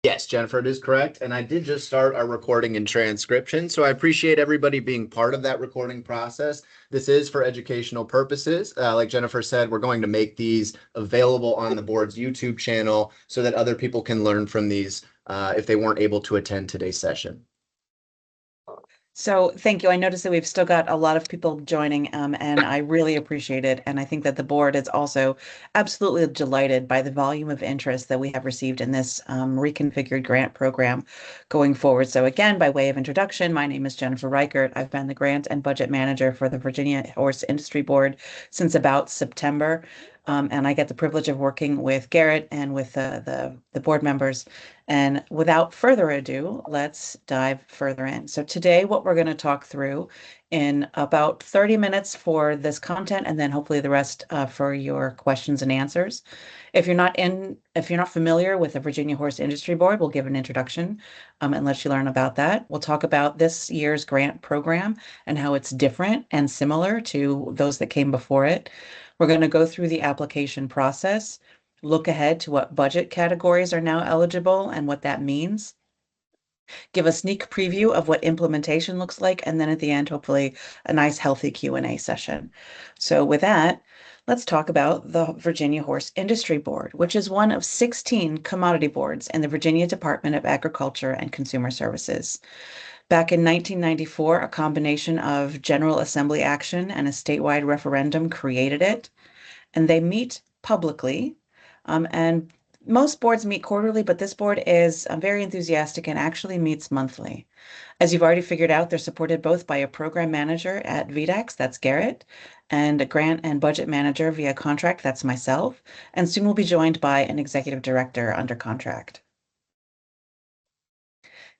Yes, Jennifer, it is correct. And I did just start our recording and transcription. So I appreciate everybody being part of that recording process. This is for educational purposes. Like Jennifer said, we're going to make these available on the board's YouTube channel so that other people can learn from these if they weren't able to attend today's session. So thank you. I noticed that we've still got a lot of people joining, and I really appreciate it. And I think that the board is also absolutely delighted by the volume of interest that we have received in this reconfigured grant program going forward. So again, by way of introduction, my name is Jennifer Reichert. I've been the grant and budget manager for the Virginia Horse Industry Board since about September. And I get the privilege of working with Garrett and with the board members. And without further ado, let's dive further in. So today, what we're going to talk through in about 30 minutes for this content, and then hopefully the rest for your questions and answers. If you're not familiar with the Virginia Horse Industry Board, we'll give an introduction and let you learn about that. We'll talk about this year's grant program and how it's different and similar to those that came before it. We're going to go through the application process, look ahead to what budget categories are now eligible and what that means, give a sneak preview of what implementation looks like, and then at the end, hopefully, a nice healthy Q&A session. So with that, let's talk about the Virginia Horse Industry Board, which is one of 16 commodity boards in the Virginia Department of Agriculture and Consumer Services. Back in 1994, a combination of General Assembly action and a statewide referendum created it, and they meet publicly. And most boards meet quarterly, but this board is very enthusiastic and actually meets monthly. As you've already figured out, they're supported both by a program manager at VDAX, that's Garrett, and a grant and budget manager via contract, that's myself, and soon we'll be joined by an executive director under contract.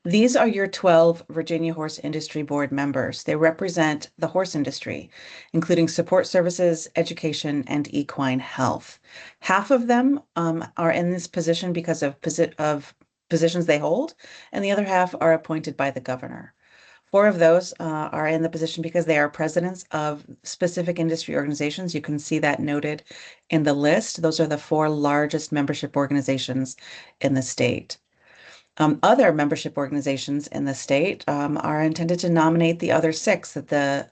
These are your 12 Virginia Horse Industry Board members. They represent the horse industry, including support services, education, and equine health. Half of them are in this position because of positions they hold, and the other half are appointed by the governor. Four of those are in the position because they are presidents of specific industry organizations. You can see that noted in the list. Those are the four largest membership organizations in the state. Other membership organizations in the state are intended to nominate the other six that the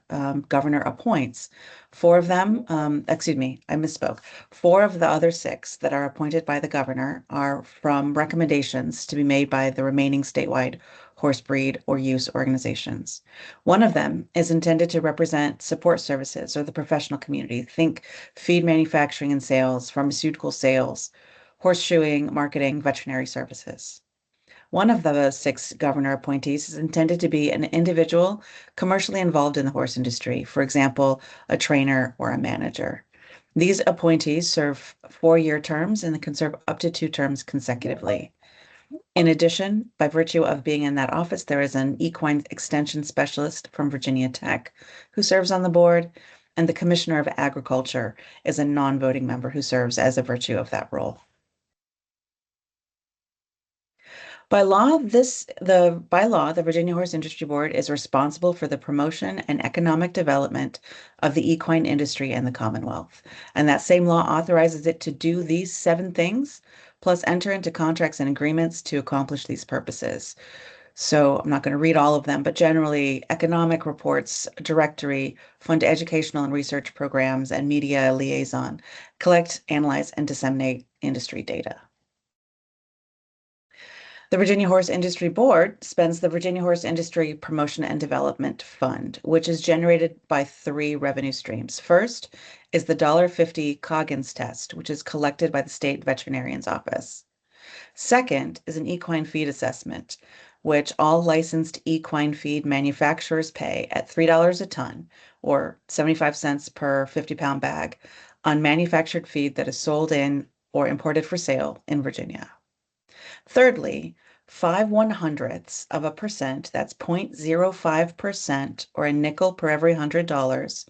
governor appoints. Four of them, excuse me, I misspoke. Four of the other six that are appointed by the governor are from recommendations to be made by the remaining statewide horse breed or use organizations. One of them is intended to represent support services or the professional community. Think feed manufacturing and sales, pharmaceutical sales, horseshoeing, marketing, veterinary services. One of the six governor appointees is intended to be an individual commercially involved in the horse industry, for example, a trainer or a manager. These appointees serve 4-year terms and can serve up to 2 terms consecutively. In addition, by virtue of being in that office, there is an equine extension specialist from Virginia Tech who serves on the board, and the Commissioner of Agriculture is a non-voting member who serves as a virtue of that role. By law, the Virginia Horse Industry Board is responsible for the promotion and economic development of the equine industry in the Commonwealth. And that same law authorizes it to do these 7 things, plus enter into contracts and agreements to accomplish these purposes. So I'm not going to read all of them, but generally, economic reports, directory, fund educational and research programs, and media liaison, collect, analyze, and disseminate industry data. The Virginia Horse Industry Board spends the Virginia Horse Industry Promotion and Development Fund, which is generated by 3 revenue streams. First is the $1.50 Coggins test, which is collected by the state veterinarian's office. Second is an equine feed assessment, which all licensed equine feed manufacturers pay at $3 a ton, or 75 cents per 50-pound bag, on manufactured feed that is sold in or imported for sale in Virginia. Thirdly, 0.05%, that's 0.05% or a nickel per every $100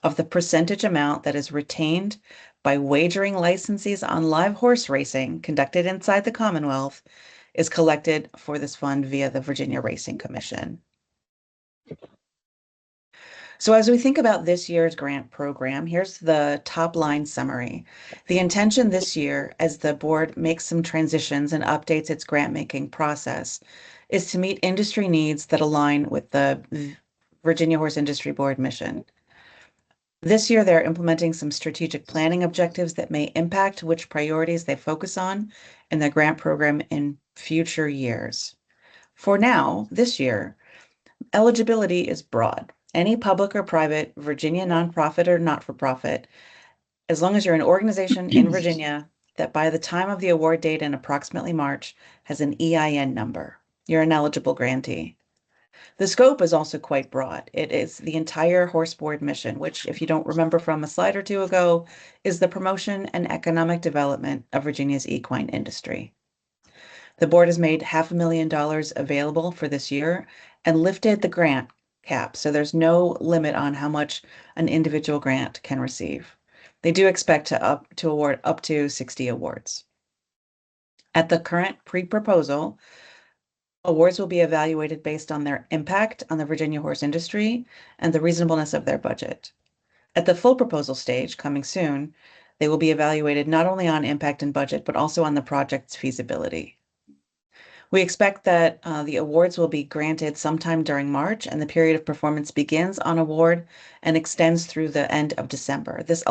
of the percentage amount that is retained by wagering licensees on live horse racing conducted inside the Commonwealth is collected for this fund via the Virginia Racing Commission. So as we think about this year's grant program, here's the top line summary. The intention this year, as the board makes some transitions and updates its grant making process, is to meet industry needs that align with the Virginia Horse Industry Board mission. This year, they're implementing some strategic planning objectives that may impact which priorities they focus on in the grant program in future years. For now, this year, eligibility is broad. Any public or private Virginia nonprofit or not-for-profit, as long as you're an organization in Virginia that by the time of the award date in approximately March has an EIN number, you're an eligible grantee. The scope is also quite broad. It is the entire horse board mission, which, if you don't remember from a slide or two ago, is the promotion and economic development of Virginia's equine industry. The board has made $500,000 available for this year and lifted the grant cap, so there's no limit on how much an individual grant can receive. They do expect to award up to 60 awards. At the current pre-proposal, awards will be evaluated based on their impact on the Virginia horse industry and the reasonableness of their budget. At the full proposal stage, coming soon, they will be evaluated not only on impact and budget, but also on the project's feasibility. We expect that the awards will be granted sometime during March, and the period of performance begins on award and extends through the end of December. This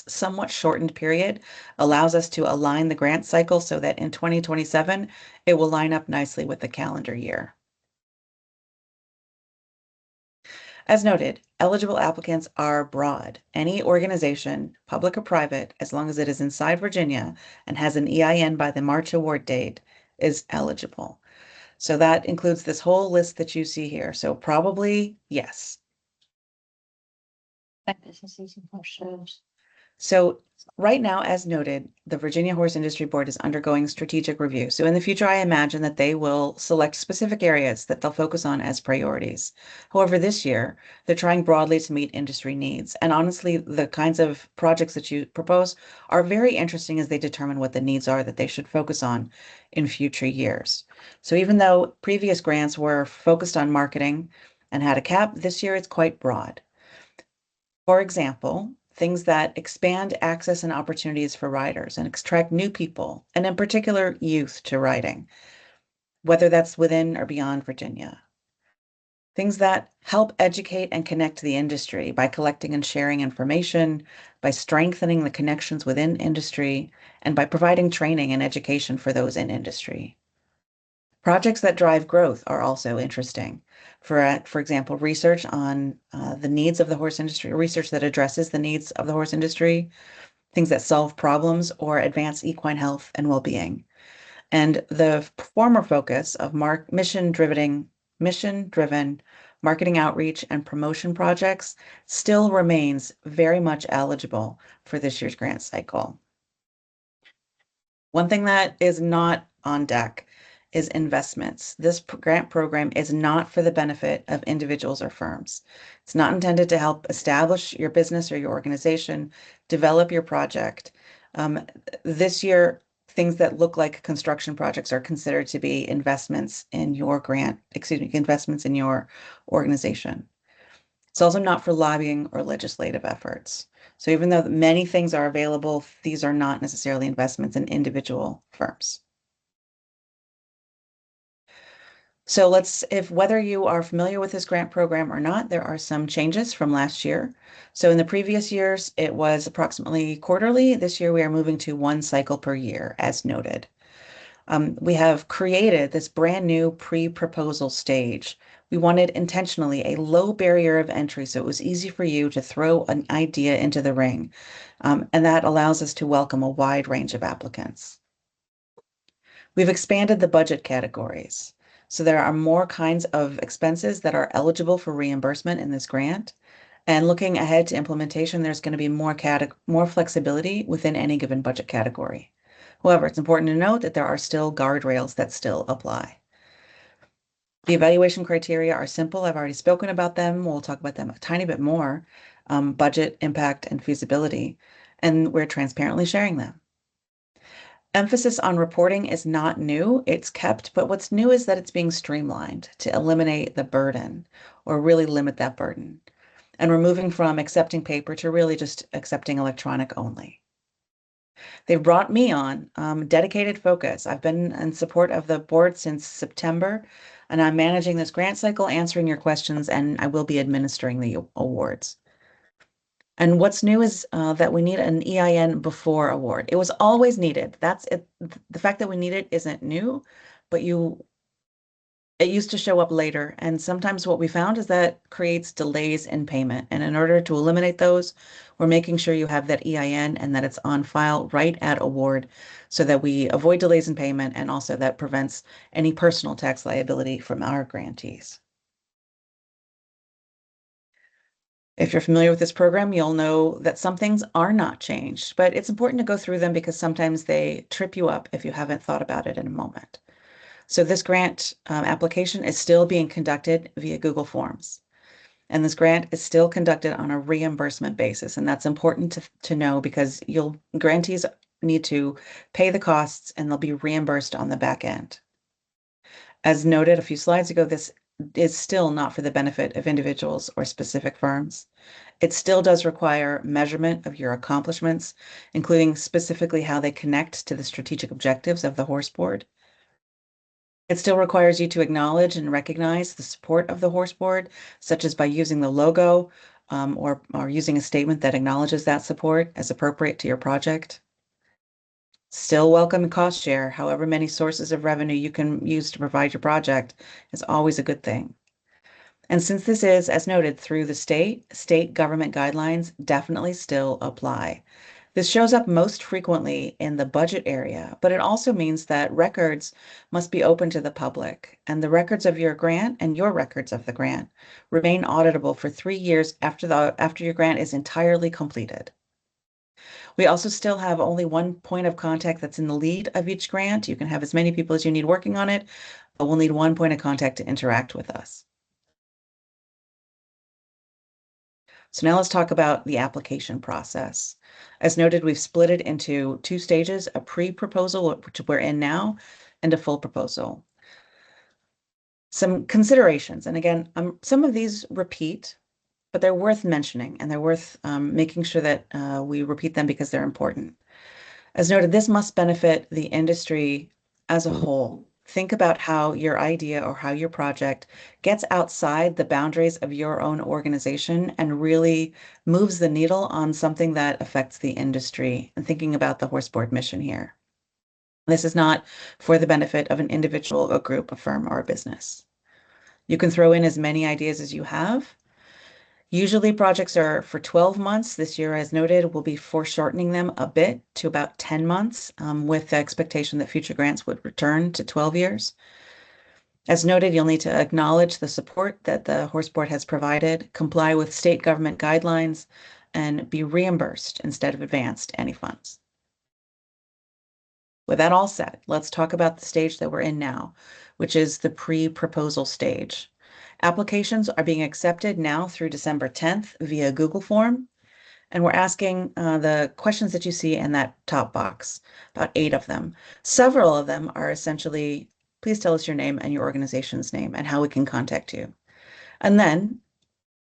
somewhat shortened period allows us to align the grant cycle so that in 2027, it will line up nicely with the calendar year. As noted, eligible applicants are broad. Any organization, public or private, as long as it is inside Virginia and has an EIN by the March award date, is eligible. So that includes this whole list that you see here. So probably yes. So right now, as noted, the Virginia Horse Industry Board is undergoing strategic review. So in the future, I imagine that they will select specific areas that they'll focus on as priorities. However, this year, they're trying broadly to meet industry needs. And honestly, the kinds of projects that you propose are very interesting as they determine what the needs are that they should focus on in future years. So even though previous grants were focused on marketing and had a cap, this year it's quite broad. For example, things that expand access and opportunities for riders and attract new people, and in particular, youth to riding, whether that's within or beyond Virginia. Things that help educate and connect the industry by collecting and sharing information, by strengthening the connections within industry, and by providing training and education for those in industry. Projects that drive growth are also interesting. For example, research on the needs of the horse industry, research that addresses the needs of the horse industry, things that solve problems or advance equine health and well-being. And the former focus of mission-driven marketing outreach and promotion projects still remains very much eligible for this year's grant cycle. One thing that is not on deck is investments. This grant program is not for the benefit of individuals or firms. It's not intended to help establish your business or your organization, develop your project. This year, things that look like construction projects are considered to be investments in your investments in your organization. It's also not for lobbying or legislative efforts. So even though many things are available, these are not necessarily investments in individual firms. So whether you are familiar with this grant program or not, there are some changes from last year. So in the previous years, it was approximately quarterly. This year, we are moving to one cycle per year, as noted. We have created this brand new pre-proposal stage. We wanted intentionally a low barrier of entry so it was easy for you to throw an idea into the ring. And that allows us to welcome a wide range of applicants. We've expanded the budget categories. So there are more kinds of expenses that are eligible for reimbursement in this grant. And looking ahead to implementation, there's going to be more flexibility within any given budget category. However, it's important to note that there are still guardrails that still apply. The evaluation criteria are simple. I've already spoken about them. We'll talk about them a tiny bit more. Budget, impact, and feasibility. And we're transparently sharing them. Emphasis on reporting is not new, it's kept, but what's new is that it's being streamlined to eliminate the burden or really limit that burden. And we're moving from accepting paper to really just accepting electronic only. They've brought me on dedicated focus. I've been in support of the board since September, and I'm managing this grant cycle, answering your questions, and I will be administering the awards. And what's new is that we need an EIN before award. It was always needed. That's it. The fact that we need it isn't new, but it used to show up later. And sometimes what we found is that creates delays in payment. And in order to eliminate those, we're making sure you have that EIN and that it's on file right at award so that we avoid delays in payment and also that prevents any personal tax liability from our grantees. If you're familiar with this program, you'll know that some things are not changed, but it's important to go through them because sometimes they trip you up if you haven't thought about it in a moment. So this grant application is still being conducted via Google Forms. And this grant is still conducted on a reimbursement basis. And that's important to know because grantees need to pay the costs and they'll be reimbursed on the back end. As noted a few slides ago, this is still not for the benefit of individuals or specific firms. It still does require measurement of your accomplishments, including specifically how they connect to the strategic objectives of the horse board. It still requires you to acknowledge and recognize the support of the horse board, such as by using the logo or using a statement that acknowledges that support as appropriate to your project. Still welcome cost share. However many sources of revenue you can use to provide your project is always a good thing. And since this is, as noted, through the state government guidelines definitely still apply. This shows up most frequently in the budget area, but it also means that records must be open to the public, and the records of your grant and your records of the grant remain auditable for 3 years after your grant is entirely completed. We also still have only one point of contact that's in the lead of each grant. You can have as many people as you need working on it, but we'll need one point of contact to interact with us. So now let's talk about the application process. As noted, we've split it into 2 stages, a pre-proposal, which we're in now, and a full proposal. Some considerations, and again, some of these repeat, but they're worth mentioning, and they're worth making sure that we repeat them because they're important. As noted, this must benefit the industry as a whole. Think about how your idea or how your project gets outside the boundaries of your own organization and really moves the needle on something that affects the industry. And thinking about the horse board mission here. This is not for the benefit of an individual, a group, a firm, or a business. You can throw in as many ideas as you have. Usually projects are for 12 months. This year, as noted, we'll be foreshortening them a bit to about 10 months with the expectation that future grants would return to 12 years. As noted, you'll need to acknowledge the support that the horse board has provided, comply with state government guidelines, and be reimbursed instead of advanced any funds. With that all said, let's talk about the stage that we're in now, which is the pre-proposal stage. Applications are being accepted now through December 10th via Google form. And we're asking the questions that you see in that top box, about 8 of them. Several of them are essentially, please tell us your name and your organization's name and how we can contact you. And then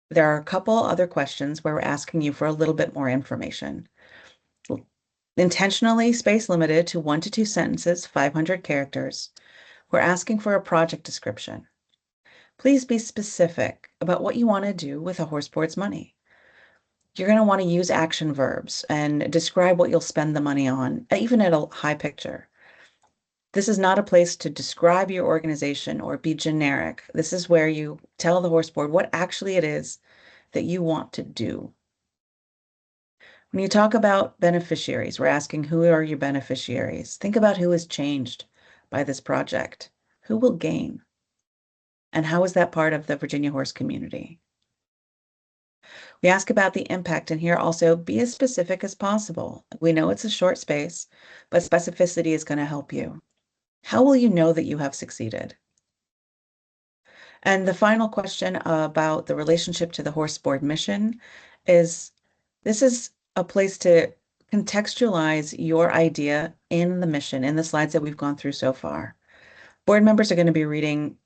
there are a couple other questions where we're asking you for a little bit more information. Intentionally space limited to 1 to 2 sentences, 500 characters. We're asking for a project description. Please be specific about what you want to do with a horse board's money. You're going to want to use action verbs and describe what you'll spend the money on, even at a high picture. This is not a place to describe your organization or be generic. This is where you tell the horse board what actually it is that you want to do. When you talk about beneficiaries, we're asking who are your beneficiaries? Think about who is changed by this project. Who will gain? And how is that part of the Virginia horse community? We ask about the impact, and here also be as specific as possible. We know it's a short space, but specificity is going to help you. How will you know that you have succeeded? And the final question about the relationship to the horse board mission is, this is a place to contextualize your idea in the mission, in the slides that we've gone through so far. Board members are going to be reading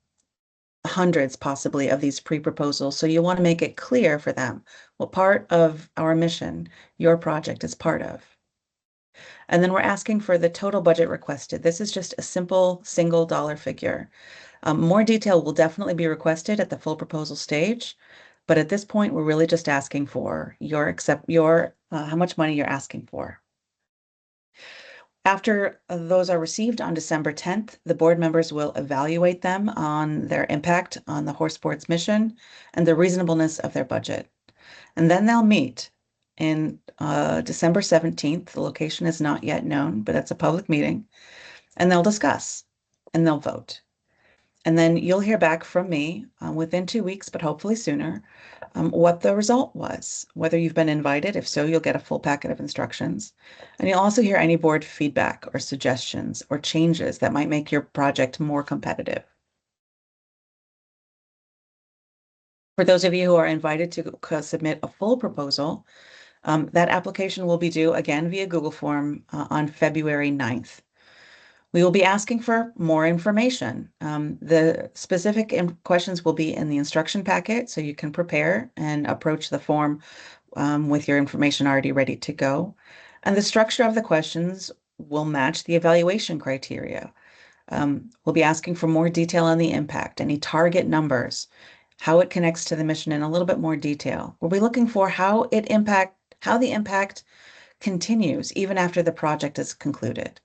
hundreds possibly of these pre-proposals. So you want to make it clear for them what part of our mission your project is part of. And then we're asking for the total budget requested. This is just a simple single dollar figure. More detail will definitely be requested at the full proposal stage, but at this point, we're really just asking for your how much money you're asking for. After those are received on December 10th, the board members will evaluate them on their impact on the horse sports mission and the reasonableness of their budget. And then they'll meet in December 17th. The location is not yet known, but it's a public meeting, and they'll discuss and they'll vote. And then you'll hear back from me within 2 weeks, but hopefully sooner, what the result was, whether you've been invited. If so, you'll get a full packet of instructions. And you'll also hear any board feedback or suggestions or changes that might make your project more competitive. For those of you who are invited to submit a full proposal, that application will be due again via Google form on February 9th. We will be asking for more information. The specific questions will be in the instruction packet, so you can prepare and approach the form with your information already ready to go. And the structure of the questions will match the evaluation criteria. We'll be asking for more detail on the impact, any target numbers, how it connects to the mission in a little bit more detail. We'll be looking for how the impact continues even after the project is concluded.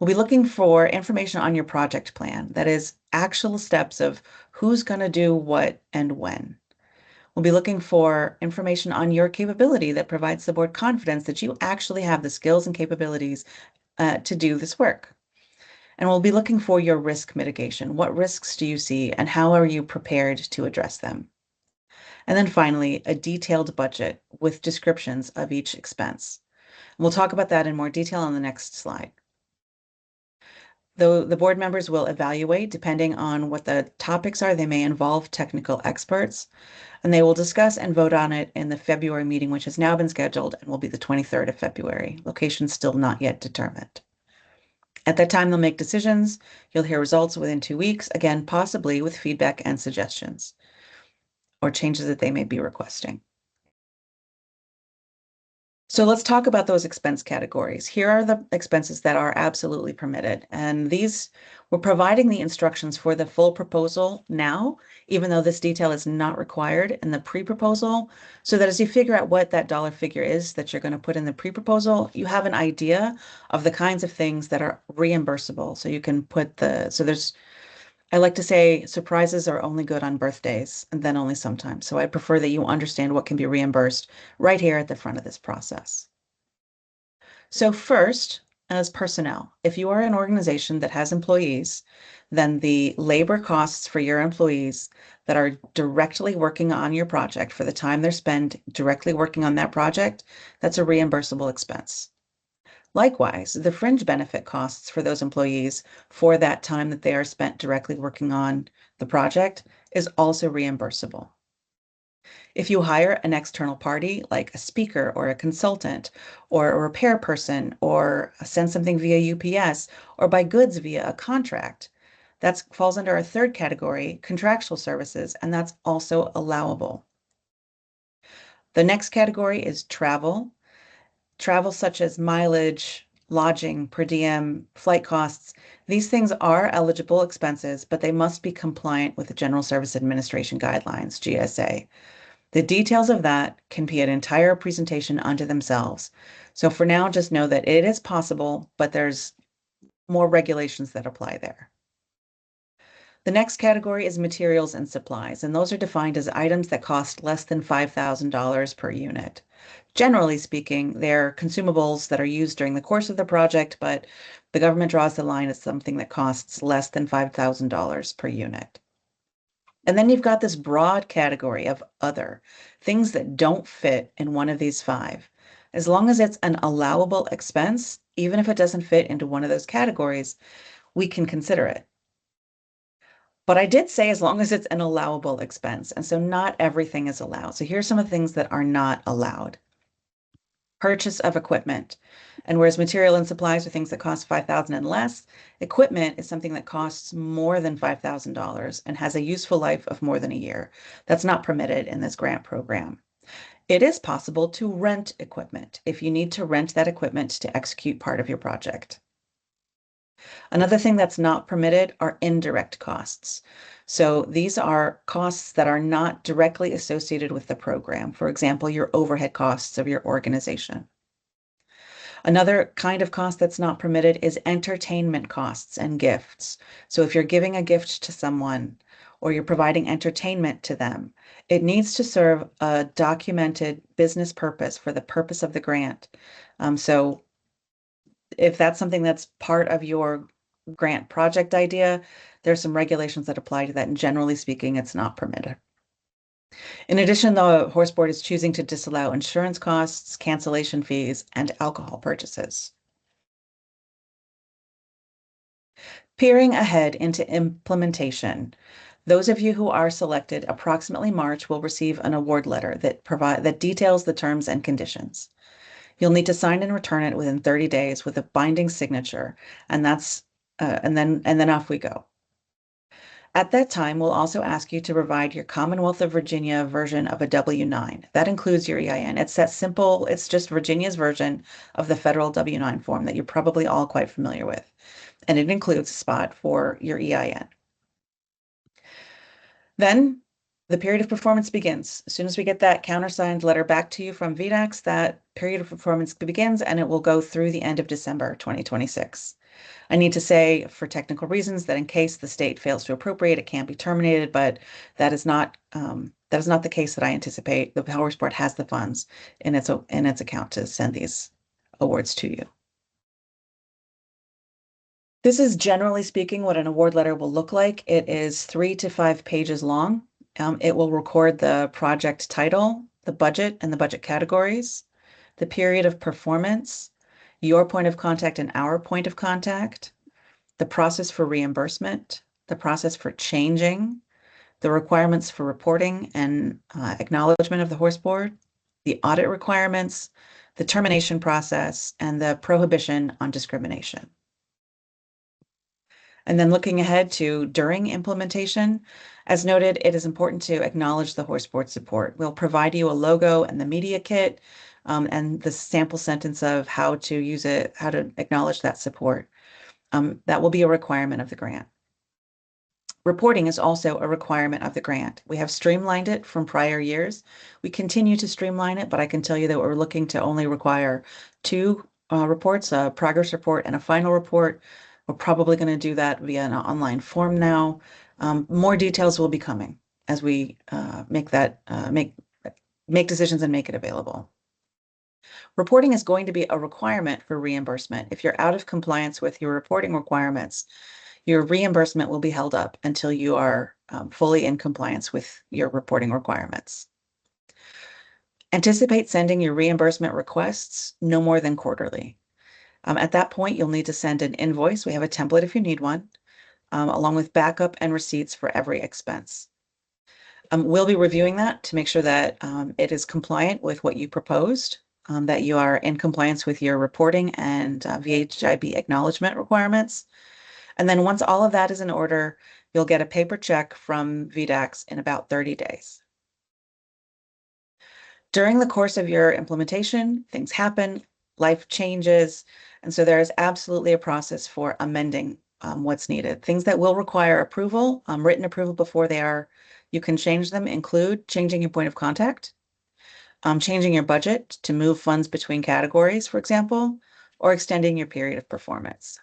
We'll be looking for information on your project plan, that is, actual steps of who's going to do what and when. We'll be looking for information on your capability that provides the board confidence that you actually have the skills and capabilities to do this work. And we'll be looking for your risk mitigation. What risks do you see and how are you prepared to address them? And then finally, a detailed budget with descriptions of each expense. We'll talk about that in more detail on the next slide. The board members will evaluate, depending on what the topics are, they may involve technical experts, and they will discuss and vote on it in the February meeting, which has now been scheduled and will be the 23rd of February. Location still not yet determined. At that time, they'll make decisions. You'll hear results within 2 weeks, again, possibly with feedback and suggestions or changes that they may be requesting. So let's talk about those expense categories. Here are the expenses that are absolutely permitted. And these, we're providing the instructions for the full proposal now, even though this detail is not required in the pre-proposal, so that as you figure out what that dollar figure is that you're going to put in the pre-proposal, you have an idea of the kinds of things that are reimbursable. So you can put I like to say surprises are only good on birthdays and then only sometimes. So I prefer that you understand what can be reimbursed right here at the front of this process. So first, as personnel, if you are an organization that has employees, then the labor costs for your employees that are directly working on your project for the time they're spent directly working on that project, that's a reimbursable expense. Likewise, the fringe benefit costs for those employees for that time that they are spent directly working on the project is also reimbursable. If you hire an external party, like a speaker or a consultant or a repair person, or send something via UPS or buy goods via a contract, that falls under a third category, contractual services, and that's also allowable. The next category is travel. Travel such as mileage, lodging, per diem, flight costs. These things are eligible expenses, but they must be compliant with the General Service Administration guidelines, GSA. The details of that can be an entire presentation unto themselves. So for now, just know that it is possible, but there's more regulations that apply there. The next category is materials and supplies, and those are defined as items that cost less than $5,000 per unit. Generally speaking, they're consumables that are used during the course of the project, but the government draws the line at something that costs less than $5,000 per unit. And then you've got this broad category of other, things that don't fit in one of these five. As long as it's an allowable expense, even if it doesn't fit into one of those categories, we can consider it. But I did say as long as it's an allowable expense, and so not everything is allowed. So here's some of the things that are not allowed. Purchase of equipment. And whereas material and supplies are things that cost $5,000 and less, equipment is something that costs more than $5,000 and has a useful life of more than a year. That's not permitted in this grant program. It is possible to rent equipment if you need to rent that equipment to execute part of your project. Another thing that's not permitted are indirect costs. So these are costs that are not directly associated with the program. For example, your overhead costs of your organization. Another kind of cost that's not permitted is entertainment costs and gifts. So if you're giving a gift to someone or you're providing entertainment to them, it needs to serve a documented business purpose for the purpose of the grant. So if that's something that's part of your grant project idea, there's some regulations that apply to that. And generally speaking, it's not permitted. In addition, the horse board is choosing to disallow insurance costs, cancellation fees, and alcohol purchases. Peering ahead into implementation. Those of you who are selected approximately March will receive an award letter that details the terms and conditions. You'll need to sign and return it within 30 days with a binding signature, and then off we go. At that time, we'll also ask you to provide your Commonwealth of Virginia version of a W-9. That includes your EIN. It's that simple, it's just Virginia's version of the federal W-9 form that you're probably all quite familiar with. And it includes a spot for your EIN. Then the period of performance begins. As soon as we get that countersigned letter back to you from VDAX, that period of performance begins and it will go through the end of December 2026. I need to say for technical reasons that in case the state fails to appropriate, it can't be terminated, but that is not the case that I anticipate. The Horse Board has the funds in its account to send these awards to you. This is generally speaking what an award letter will look like. It is 3 to 5 pages long. It will record the project title, the budget and the budget categories, the period of performance, your point of contact and our point of contact, the process for reimbursement, the process for changing, the requirements for reporting and acknowledgement of the horse board, the audit requirements, the termination process, and the prohibition on discrimination. And then looking ahead to during implementation, as noted, it is important to acknowledge the horse board support. We'll provide you a logo and the media kit and the sample sentence of how to use it, how to acknowledge that support. That will be a requirement of the grant. Reporting is also a requirement of the grant. We have streamlined it from prior years. We continue to streamline it, but I can tell you that we're looking to only require 2 reports, a progress report and a final report. We're probably going to do that via an online form now. More details will be coming as we make decisions and make it available. Reporting is going to be a requirement for reimbursement. If you're out of compliance with your reporting requirements, your reimbursement will be held up until you are fully in compliance with your reporting requirements. Anticipate sending your reimbursement requests no more than quarterly. At that point, you'll need to send an invoice. We have a template if you need one, along with backup and receipts for every expense. We'll be reviewing that to make sure that it is compliant with what you proposed, that you are in compliance with your reporting and VHIB acknowledgement requirements. And then once all of that is in order, you'll get a paper check from VDAX in about 30 days. During the course of your implementation, things happen, life changes, and so there is absolutely a process for amending what's needed. Things that will require approval, written approval before you can change them include changing your point of contact, changing your budget to move funds between categories, for example, or extending your period of performance.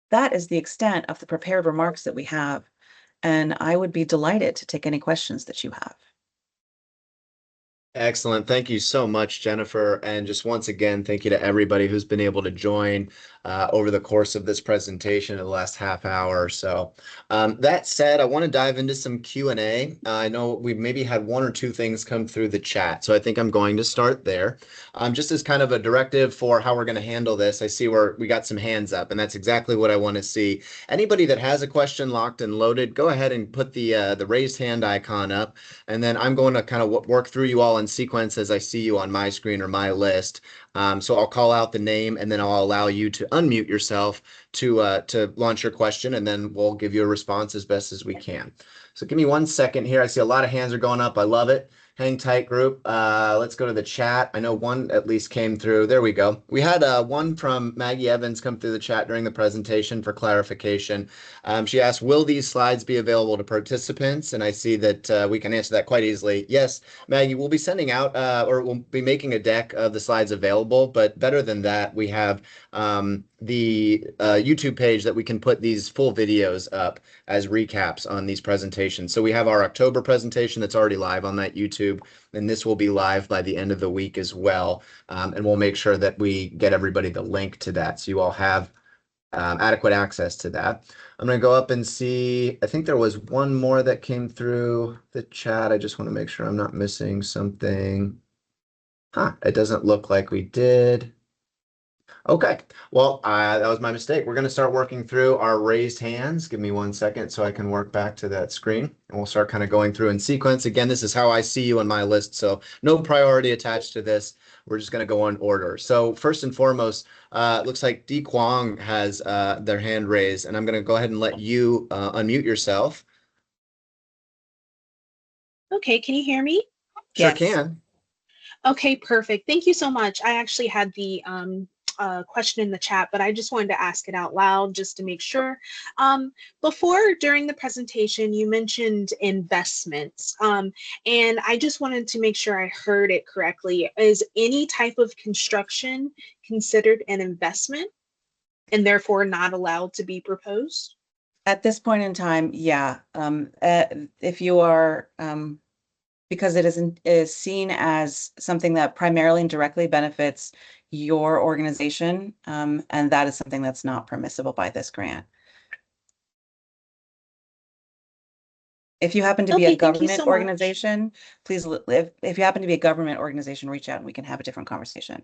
That is the extent of the prepared remarks that we have, and I would be delighted to take any questions that you have. Excellent. Thank you so much, Jennifer. And just once again, thank you to everybody who's been able to join over the course of this presentation in the last half hour or so. That said, I want to dive into some Q&A. I know we've maybe had 1 or 2 things come through the chat, so I think I'm going to start there. Just as kind of a directive for how we're going to handle this, I see we got some hands up, and that's exactly what I want to see. Anybody that has a question locked and loaded, go ahead and put the raised hand icon up, and then I'm going to kind of work through you all in sequence as I see you on my screen or my list. So I'll call out the name, and then I'll allow you to unmute yourself to launch your question, and then we'll give you a response as best as we can. So give me 1 second here. I see a lot of hands are going up. I love it. Hang tight, group. Let's go to the chat. I know one at least came through. There we go. We had one from Maggie Evans come through the chat during the presentation for clarification. She asked, will these slides be available to participants? And I see that we can answer that quite easily. Yes, Maggie, we'll be sending out or we'll be making a deck of the slides available. But better than that, we have the YouTube page that we can put these full videos up as recaps on these presentations. So we have our October presentation that's already live on that YouTube, and this will be live by the end of the week as well. And we'll make sure that we get everybody the link to that, so you all have adequate access to that. I'm going to go up and see, I think there was one more that came through the chat. I just want to make sure I'm not missing something. It doesn't look like we did. Okay, well, that was my mistake. We're going to start working through our raised hands. Give me 1 second so I can work back to that screen, and we'll start kind of going through in sequence. Again, this is how I see you on my list, so no priority attached to this. We're just going to go in order. So first and foremost, it looks like Dee Kwong has their hand raised, and I'm going to go ahead and let you unmute yourself. Okay, can you hear me? Sure Yes. can. Okay, perfect. Thank you so much. I actually had the question in the chat, but I just wanted to ask it out loud just to make sure. Before, during the presentation, you mentioned investments, and I just wanted to make sure I heard it correctly. Is any type of construction considered an investment and therefore not allowed to be proposed? At this point in time, yeah. If you are, because it is seen as something that primarily and directly benefits your organization, and that is something that's not permissible by this grant. If you happen to be a government organization, please, if you happen to be a government organization, reach out and we can have a different conversation.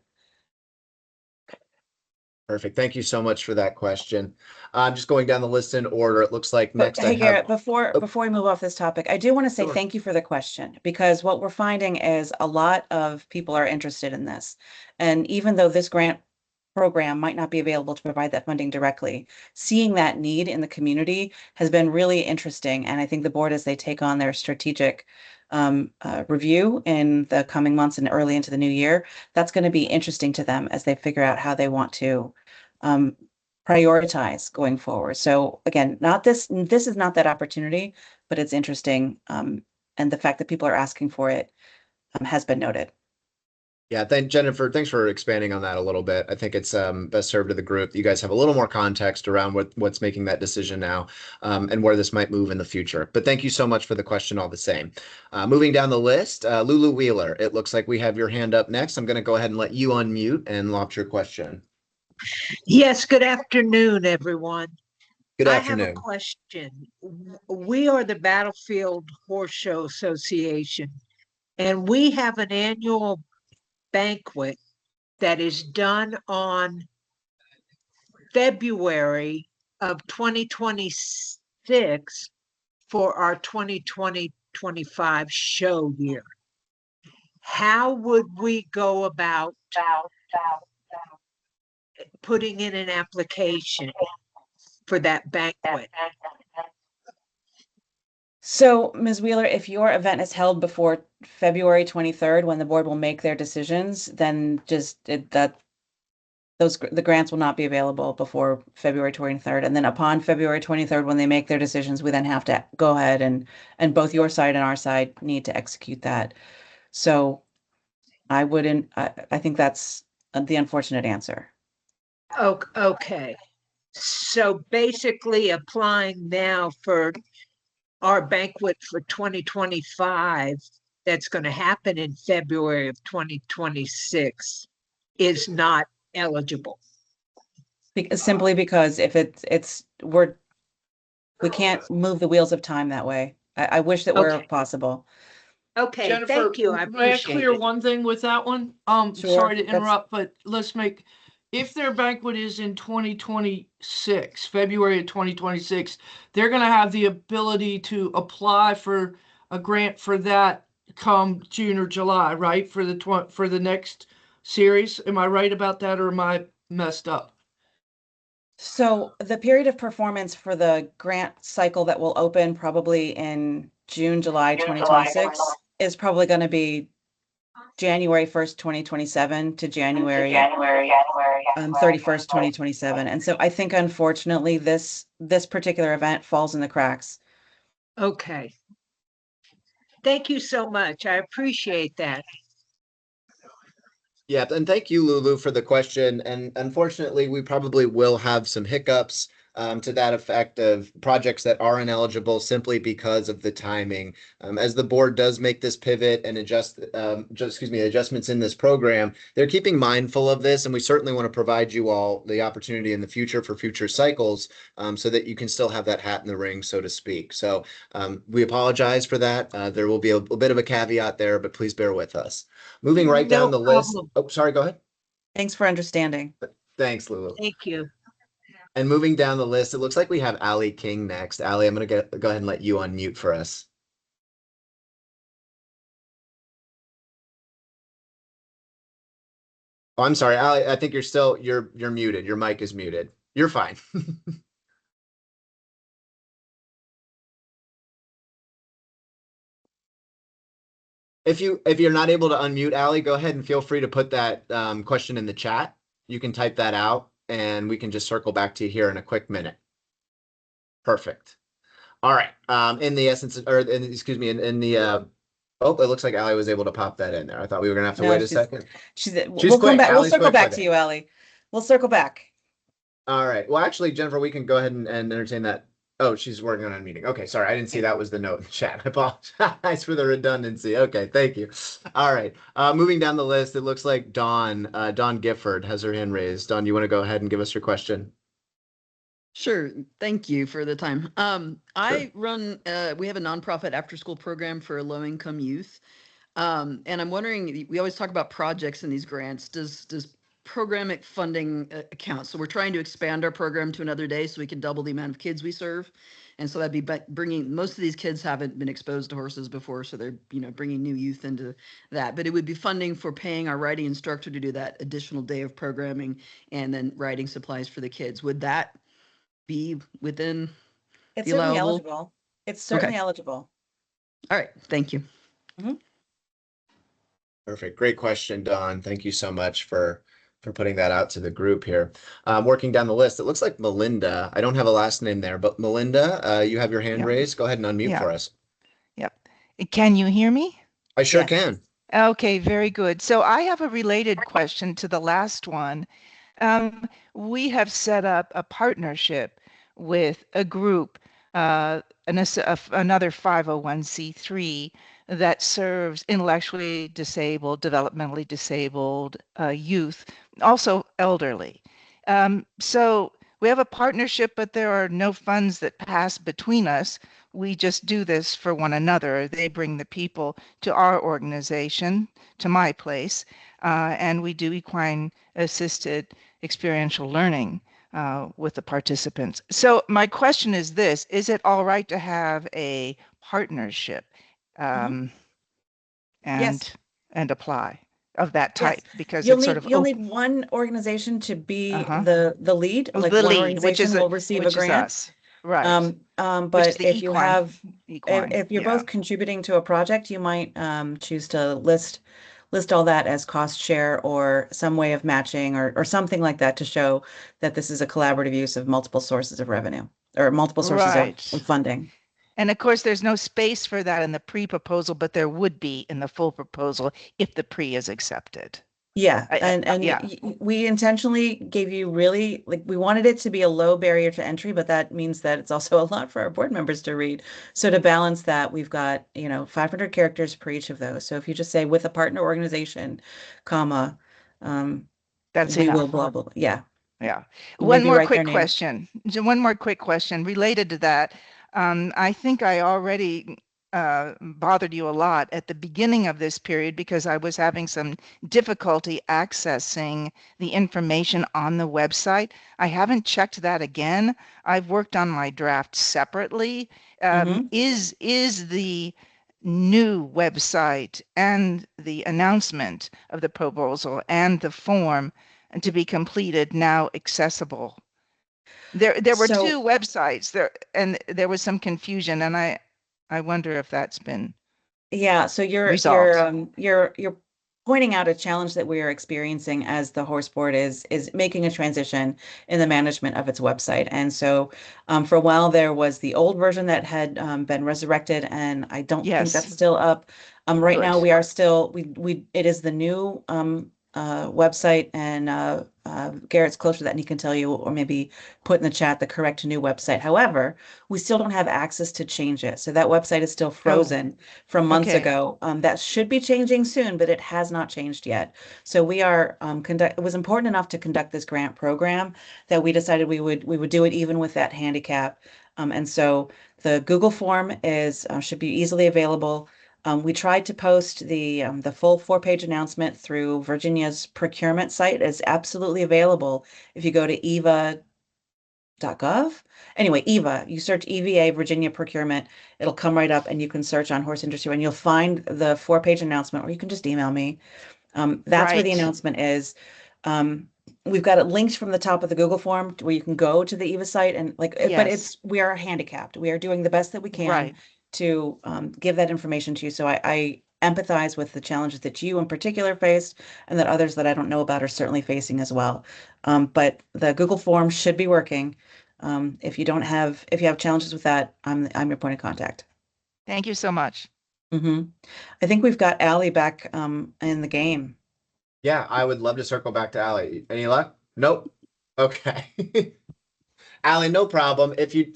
Perfect. Thank you so much for that question. Just going down the list in order, it looks like next Hey, Garrett, before we move off this topic, I do want to say thank you for the question, because what we're finding is a lot of people are interested in this. And even though this grant program might not be available to provide that funding directly, seeing that need in the community has been really interesting. And I think the board, as they take on their strategic review in the coming months and early into the new year, that's going to be interesting to them as they figure out how they want to prioritize going forward. So again, this is not that opportunity, but it's interesting. And the fact that people are asking for it has been noted. Yeah, Jennifer, thanks for expanding on that a little bit. I think it's best served to the group. You guys have a little more context around what's making that decision now, and where this might move in the future. But thank you so much for the question all the same. Moving down the list, Lulu Wheeler, it looks like we have your hand up next. I'm going to go ahead and let you unmute and launch your question. Yes, good afternoon, everyone. Good afternoon. I have a question. We are the Battlefield Horse Show Association, and we have an annual banquet that is done on February of 2026 for our 2020-25 show year. How would we go about putting in an application for that banquet? So, Ms. Wheeler, if your event is held before February 23rd, when the board will make their decisions, then the grants will not be available before February 23rd. And then upon February 23rd, when they make their decisions, we then have to go ahead and both your side and our side need to execute that. So I think that's the unfortunate answer. Okay. So basically applying now for our banquet for 2025 that's going to happen in February of 2026 is not eligible. Simply because if we can't move the wheels of time that way. I wish that were possible. Okay, Jennifer, thank you. May I clear one thing with that one? Sure, Sorry to interrupt, but if their banquet is in 2026, February of 2026, they're going to have the ability to apply for a grant for that come June or July, right? For the next series. Am I right about that, or am I messed up? So the period of performance for the grant cycle that will open probably in June, July 2026 is probably going to be January 1st, 2027 to January 31st, 2027. And so I think unfortunately this particular event falls in the cracks. Okay. Thank you so much. I appreciate that. Yeah, and thank you, Lulu, for the question. And unfortunately, we probably will have some hiccups to that effect of projects that are ineligible simply because of the timing. As the board does make this pivot and adjustments in this program, they're keeping mindful of this, and we certainly want to provide you all the opportunity in the future for future cycles, so that you can still have that hat in the ring, so to speak. So we apologize for that. There will be a bit of a caveat there, but please bear with us. Moving right down the list. problem. Oh, sorry, go ahead. Thanks for understanding. Thanks, Lulu. Thank you. And moving down the list, it looks like we have Allie King next. Allie, I'm going to go ahead and let you unmute for us. Oh, I'm sorry, Allie, I think you're muted. Your mic is muted. You're fine. If you're not able to unmute, Allie, go ahead and feel free to put that question in the chat. You can type that out and we can just circle back to you here in a quick minute. Perfect. All right. In the essence, or excuse me, in the oh, it looks like Allie was able to pop that in there. I thought we were gonna have to wait a second. We'll come back. We'll circle back to you, Allie. We'll circle back. All right. Well, actually, Jennifer, we can go ahead and entertain that. Oh, she's working on a meeting. Okay, sorry, I didn't see that was the note in the chat. I apologize for the redundancy. Okay, thank you. All right. Moving down the list, it looks like Dawn Gifford has her hand raised. Dawn, you want to go ahead and give us your question? Sure. Thank you for the time. I run, we have a nonprofit after school program for low income youth. And I'm wondering, we always talk about projects in these grants. Does programmatic funding account? So we're trying to expand our program to another day so we can double the amount of kids we serve. And so that'd be bringing, most of these kids haven't been exposed to horses before, so they're, bringing new youth into that. But it would be funding for paying our riding instructor to do that additional day of programming and then riding supplies for the kids. Would that be within It's the certainly allowable? eligible. It's certainly eligible. All right, thank you. Perfect. Great question, Dawn. Thank you so much for putting that out to the group here. Working down the list, it looks like Melinda. I don't have a last name there, but Melinda, you have your hand raised. Go ahead and unmute for us. Yep. Can you hear me? I sure Yes. can. Okay, very good. So I have a related question to the last one. We have set up a partnership with a group, another 501c3 that serves intellectually disabled, developmentally disabled youth, also elderly. So we have a partnership, but there are no funds that pass between us. We just do this for one another. They bring the people to our organization, to my place, and we do equine assisted experiential learning with the participants. So my question is this: is it all right to have a partnership and Yes. and apply of that type? Yes. Because You'll it's sort need of you'll need one organization to be Uh-huh. the lead. Like the one lead, which organization is will receive a which is grant. us, right? But Which is the if you equine- have equine, if you're yeah. both contributing to a project, you might choose to list all that as cost share or some way of matching or something like that to show that this is a collaborative use of multiple sources of revenue or multiple sources Right. of funding. And of course, there's no space for that in the pre-proposal, but there would be in the full proposal if the pre is accepted. Yeah, yeah. We intentionally gave you really, like, we wanted it to be a low barrier to entry, but that means that it's also a lot for our board members to read. So to balance that, we've got, 500 characters per each of those. So if you just say with a partner organization, comma, That's we enough. will blah, blah, blah. Yeah. Yeah. Or One maybe more write their quick name. question. One more quick question related to that. I think I already bothered you a lot at the beginning of this period because I was having some difficulty accessing the information on the website. I haven't checked that again. I've worked on my draft separately. Is the new website and the announcement of the proposal and the form to be completed now accessible? There were So- two websites there, and there was some confusion, and I wonder if that's been Yeah, so resolved. you're pointing out a challenge that we are experiencing as the horse board is making a transition in the management of its website. And so for a while there was the old version that had been resurrected, and I don't think that's Yes. still up. Right now Good. we are still we it is the new website, and Garrett's closer to that and he can tell you, or maybe put in the chat the correct new website. However, we still don't have access to change it. So that website is still frozen from months Okay. ago. That should be changing soon, but it has not changed yet. So we are it was important enough to conduct this grant program that we decided we would do it even with that handicap. And so the Google form is should be easily available. We tried to post the full 4-page announcement through Virginia's procurement site. It's absolutely available if you go to eva.gov. Anyway, EVA, you search EVA Virginia procurement, it'll come right up and you can search on horse industry and you'll find the 4-page announcement, or you can just email me. That's where the Right. announcement is. We've got it linked from the top of the Google form where you can go to the EVA site and Yes. we are handicapped. We are doing the best that we can Right. to give that information to you. So I empathize with the challenges that you in particular faced and that others that I don't know about are certainly facing as well. But the Google form should be working. If you have challenges with that, I'm your point of contact. Thank you so much. I think we've got Allie back in the game. Yeah, I would love to circle back to Allie. Any luck? Nope. Okay. Allie, no problem. If you,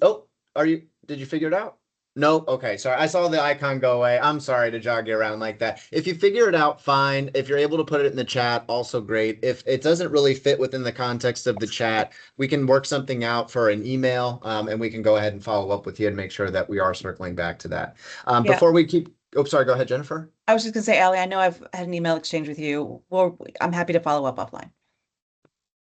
did you figure it out? Nope. Okay. Sorry. I saw the icon go away. I'm sorry to jog you around like that. If you figure it out, fine. If you're able to put it in the chat, also great. If it doesn't really fit within the context of the chat, we can work something out for an email, and we can go ahead and follow up with you and make sure that we are circling back to that. Yeah. Before we keep, oh, sorry, go ahead, Jennifer. I was just gonna say, Allie, I know I've had an email exchange with you. Well, I'm happy to follow up offline.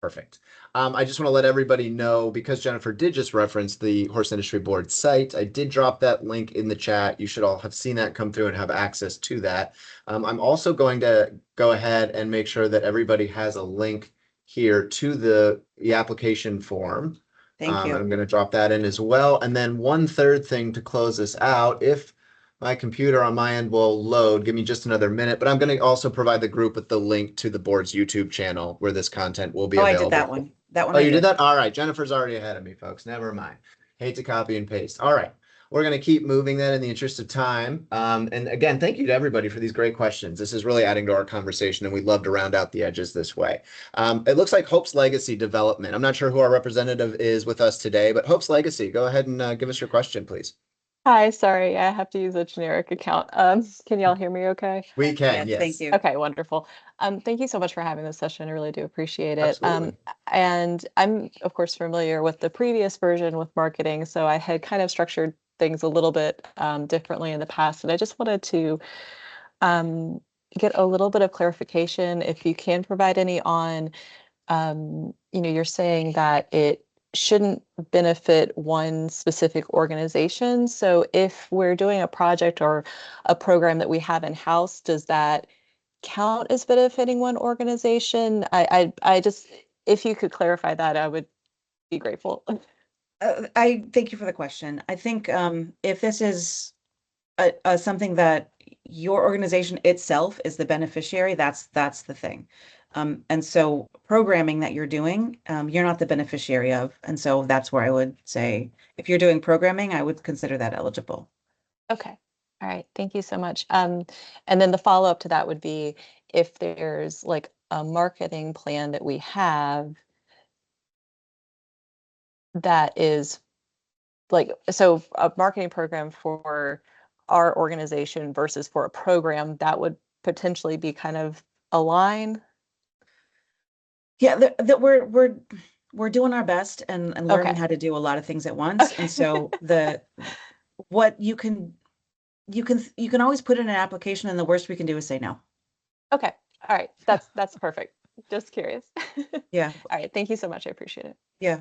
Perfect. I just want to let everybody know, because Jennifer did just reference the Horse Industry Board site, I did drop that link in the chat. You should all have seen that come through and have access to that. I'm also going to go ahead and make sure that everybody has a link here to the application form. Thank you. I'm going to drop that in as well. And then one third thing to close this out, if my computer on my end will load, give me just another minute, but I'm going to also provide the group with the link to the board's YouTube channel where this content will be Oh, I available. did that one. That one Oh, I you did did. that? All right. Jennifer's already ahead of me, folks. Never mind. Hate to copy and paste. All right. We're going to keep moving that in the interest of time. And again, thank you to everybody for these great questions. This is really adding to our conversation, and we'd love to round out the edges this way. It looks like Hope's Legacy Development. I'm not sure who our representative is with us today, but Hope's Legacy, go ahead and give us your question, please. Hi, sorry, I have to use a generic account. Can y'all hear me okay? We can, Yes, thank yes. you. Okay, wonderful. Thank you so much for having this session. I really do appreciate it. Absolutely. And I'm, of course, familiar with the previous version with marketing, so I had kind of structured things a little bit differently in the past, and I just wanted to get a little bit of clarification, if you can provide any, on, you're saying that it shouldn't benefit one specific organization. So if we're doing a project or a program that we have in-house, does that count as benefiting one organization? I just, if you could clarify that, I would be grateful. I thank you for the question. I think if this is something that your organization itself is the beneficiary, that's the thing. And so programming that you're doing, you're not the beneficiary of. And so that's where I would say, if you're doing programming, I would consider that eligible. Okay. All right. Thank you so much. And then the follow-up to that would be, if there's like a marketing plan that we have that is like, so a marketing program for our organization versus for a program that would potentially be kind of aligned. Yeah, that we're doing our best and learning Okay. how to do a lot of things at once. And so what you can always put in an application, and the worst we can do is say no. Okay. All right. That's perfect. Just curious. Yeah. All right. Thank you so much. I appreciate it. Yeah.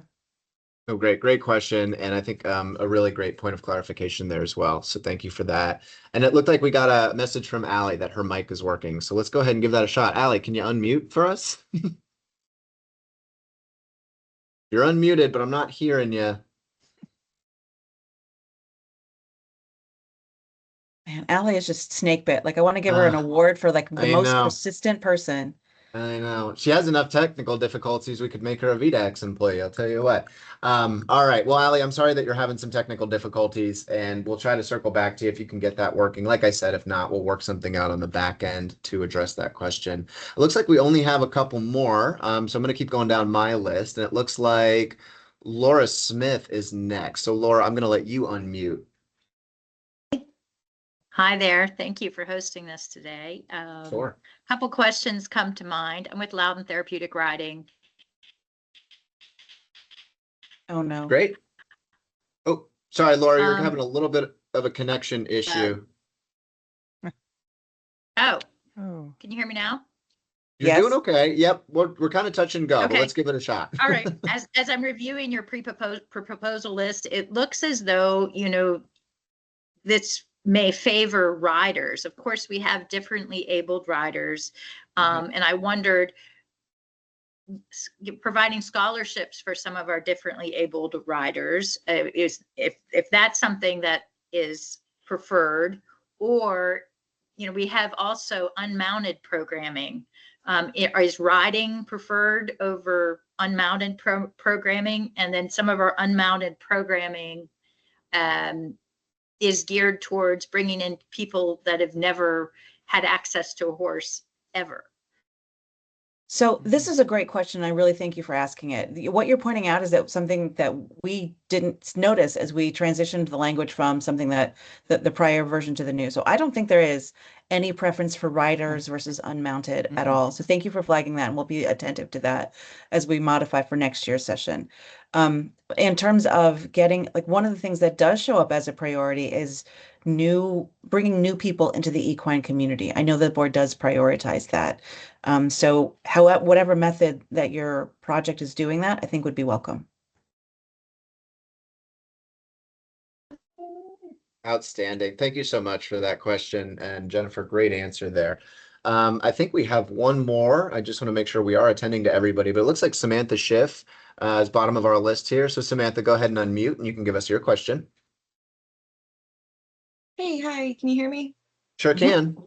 Oh, great question. And I think a really great point of clarification there as well. So thank you for that. And it looked like we got a message from Allie that her mic is working. So let's go ahead and give that a shot. Allie, can you unmute for us? You're unmuted, but I'm not hearing you. Man, Allie is just snake bit. Like I want to give her an award for like the I most know. persistent person. I know. She has enough technical difficulties. We could make her a VDAX employee. I'll tell you what. All right. Well, Ali, I'm sorry that you're having some technical difficulties, and we'll try to circle back to you if you can get that working. Like I said, if not, we'll work something out on the back end to address that question. It looks like we only have a couple more. So I'm going to keep going down my list, and it looks like Laura Smith is next. So Laura, I'm going to let you unmute. Hi there. Thank you for hosting this today. Sure. A couple questions come to mind. I'm with Loudon Therapeutic Riding. Oh no. Great. Oh, sorry, Laura, you're having a little bit of a connection issue. Oh, Oh. can you hear me now? You're Yes. doing okay. Yep, we're kind of touch and go, but Okay. let's give it a shot. All right. As I'm reviewing your proposal list, it looks as though, you know, this may favor riders. Of course, we have differently abled riders. And I wondered, providing scholarships for some of our differently abled riders is if that's something that is preferred, or, you know, we have also unmounted programming. Is riding preferred over unmounted programming? And then some of our unmounted programming is geared towards bringing in people that have never had access to a horse ever. So this is a great question. I really thank you for asking it. What you're pointing out is that something that we didn't notice as we transitioned the language from something that the prior version to the new. So I don't think there is any preference for riders versus unmounted at all. So thank you for flagging that, and we'll be attentive to that as we modify for next year's session. In terms of getting, like, one of the things that does show up as a priority is bringing new people into the equine community. I know the board does prioritize that. So whatever method that your project is doing that, I think would be welcome. Outstanding. Thank you so much for that question. And Jennifer, great answer there. I think we have one more. I just want to make sure we are attending to everybody, but it looks like Samantha Schiff is bottom of our list here. So Samantha, go ahead and unmute and you can give us your question. Hey, hi, can you hear me? Sure can.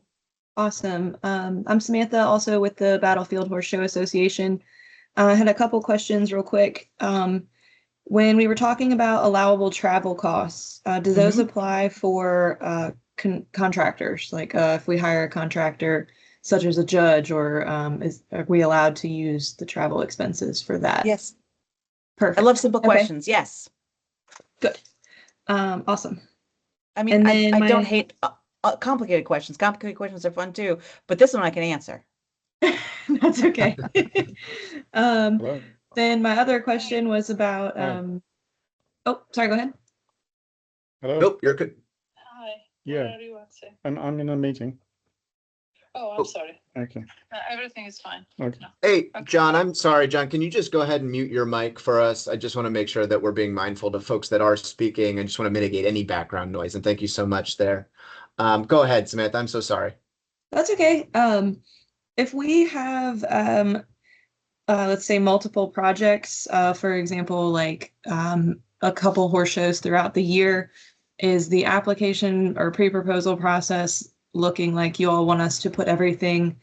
Awesome. I'm Samantha, also with the Battlefield Horse Show Association. I had a couple questions real quick. When we were talking about allowable travel costs, do those apply for contractors? Like if we hire a contractor, such as a judge, or are we allowed to use the travel expenses for that? Yes. Perfect. I love simple Okay. questions. Yes. Good. Awesome. I mean, And then I don't hate complicated questions. Complicated questions are fun too, but this one I can answer. That's okay. Then my other question was about, oh, sorry, go ahead. Hello. Nope, you're good. Hi. Yeah. What are you at? I'm in a meeting. Oh, I'm sorry. Okay. Everything is fine. Okay. Hey, John, I'm sorry, John, can you just go ahead and mute your mic for us? I just want to make sure that we're being mindful to folks that are speaking. I just want to mitigate any background noise, and thank you so much there. Go ahead, Samantha. I'm so sorry. That's okay. If we have, let's say, multiple projects, for example, like a couple horse shows throughout the year, is the application or pre-proposal process looking like you all want us to put everything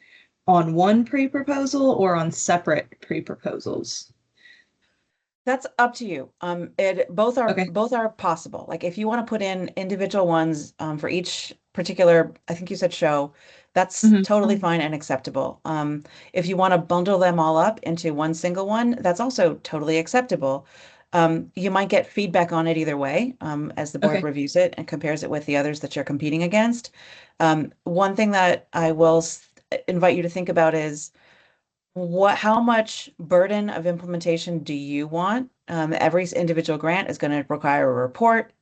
on one pre-proposal or on separate pre-proposals? That's up to you. Both are possible. Like if you want to put in individual ones for each particular, I think you said show, that's totally fine and acceptable. If you want to bundle them all up into one single one, that's also totally acceptable. You might get feedback on it either way as the board reviews it and compares it with the others that you're competing against. One thing that I will invite you to think about is how much burden of implementation do you want? Every individual grant is going to require a report,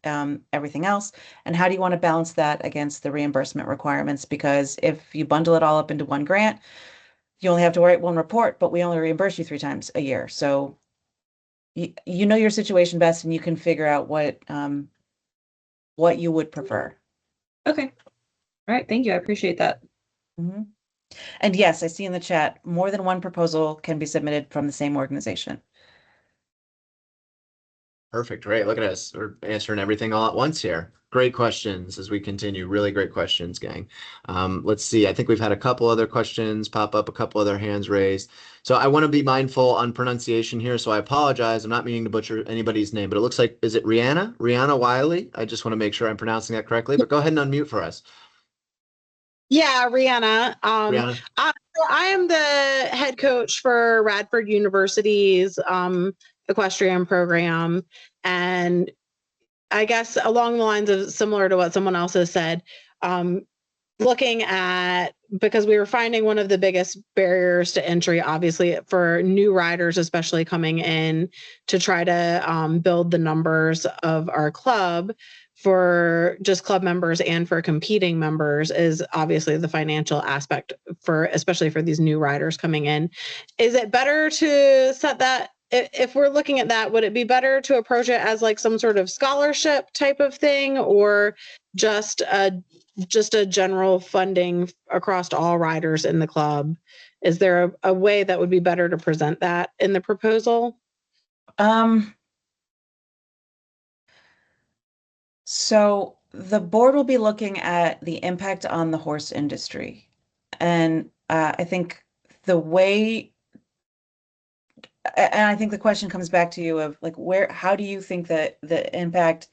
everything else. And how do you want to balance that against the reimbursement requirements? Because if you bundle it all up into one grant, you only have to write one report, but we only reimburse you 3 times a year. So you know your situation best, and you can figure out what you would prefer. Okay. All right. Thank you. I appreciate that. Mhm. And yes, I see in the chat, more than one proposal can be submitted from the same organization. Perfect. Great. Look at us. We're answering everything all at once here. Great questions as we continue. Really great questions, gang. Let's see. I think we've had a couple other questions pop up, a couple other hands raised. So I want to be mindful on pronunciation here. So I apologize. I'm not meaning to butcher anybody's name, but it looks like, is it Rihanna? Rihanna Wiley? I just want to make sure I'm pronouncing that correctly, but go ahead and unmute for us. Yeah, Rihanna. Rihanna. I am the head coach for Radford University's equestrian program. And I guess along the lines of similar to what someone else has said, looking at, because we were finding one of the biggest barriers to entry, obviously, for new riders, especially coming in to try to build the numbers of our club for just club members and for competing members, is obviously the financial aspect, for especially for these new riders coming in. Is it better to set that, if we're looking at that, would it be better to approach it as like some sort of scholarship type of thing, or just a general funding across all riders in the club? Is there a way that would be better to present that in the proposal? So the board will be looking at the impact on the horse industry. And I think the way, and I think the question comes back to you of like, how do you think that the impact,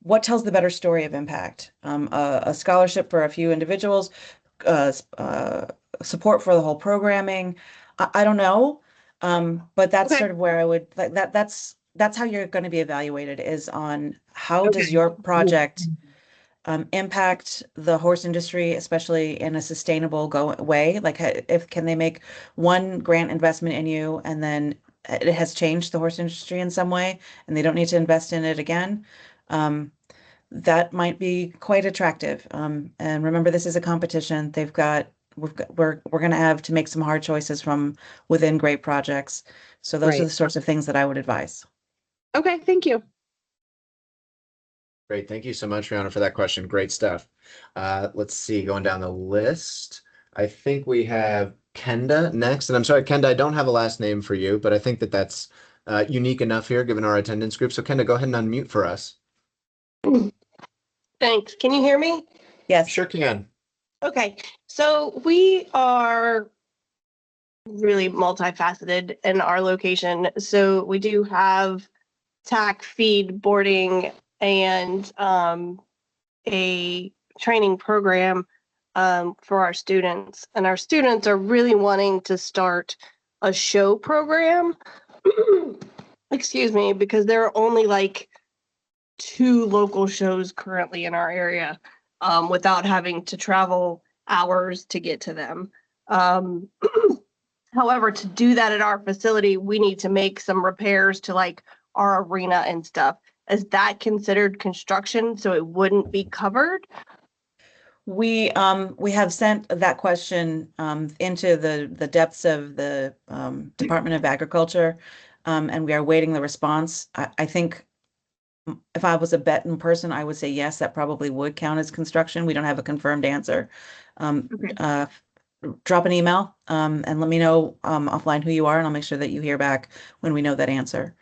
what tells the better story of impact? A scholarship for a few individuals, support for the whole programming. I don't know. But that's Okay. sort of where I would like that's how you're going to be evaluated, is on how does your project impact the horse industry, especially in a sustainable way? Like, if can they make one grant investment in you and then it has changed the horse industry in some way and they don't need to invest in it again? That might be quite attractive. And remember, this is a competition. We're going to have to make some hard choices from within great projects. So those are the sorts of things that I would advise. Okay, thank you. Great. Thank you so much, Rihanna, for that question. Great stuff. Let's see, going down the list. I think we have Kenda next. And I'm sorry, Kenda, I don't have a last name for you, but I think that that's unique enough here given our attendance group. So Kenda, go ahead and unmute for us. Thanks. Can you hear me? Yes. Sure can. Okay. So we are really multifaceted in our location. So we do have tack, feed, boarding, and a training program for our students. And our students are really wanting to start a show program. Excuse me, because there are only like 2 local shows currently in our area, without having to travel hours to get to them. However, to do that at our facility, we need to make some repairs to like our arena and stuff. Is that considered construction, so it wouldn't be covered? We have sent that question into the depths of the Department of Agriculture, and we are waiting the response. I think if I was a betting person, I would say yes, that probably would count as construction. We don't have a confirmed answer. Drop an email and let me know offline who you are, and I'll make sure that you hear back when we know that answer.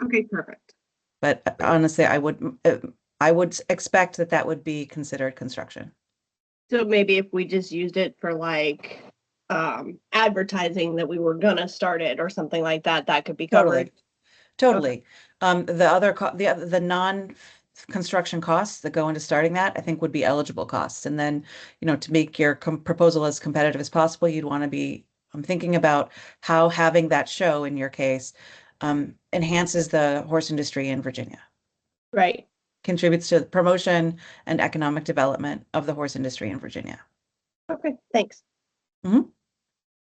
Okay, perfect. But honestly, I would expect that would be considered construction. So maybe if we just used it for like advertising that we were gonna start it or something like that, that could be covered. Totally. The non-construction costs that go into starting that, I think, would be eligible costs. And then, to make your proposal as competitive as possible, you'd want to be thinking about how having that show, in your case, enhances the horse industry in Virginia. Right. Contributes to the promotion and economic development of the horse industry in Virginia. Okay, thanks. Mm-hmm.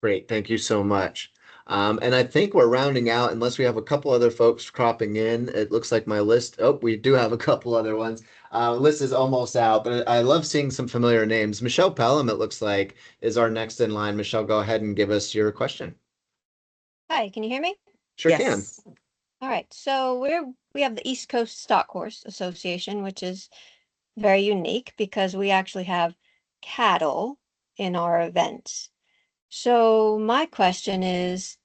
Great. Thank you so much. And I think we're rounding out, unless we have a couple other folks cropping in. It looks like my list. Oh, we do have a couple other ones. List is almost out, but I love seeing some familiar names. Michelle Pelham, it looks like, is our next in line. Michelle, go ahead and give us your question. Hi, can you hear me? Sure Yes. All right, so we have the East Coast Stock Horse Association, which is very unique because we actually have cattle in our events. So my question is,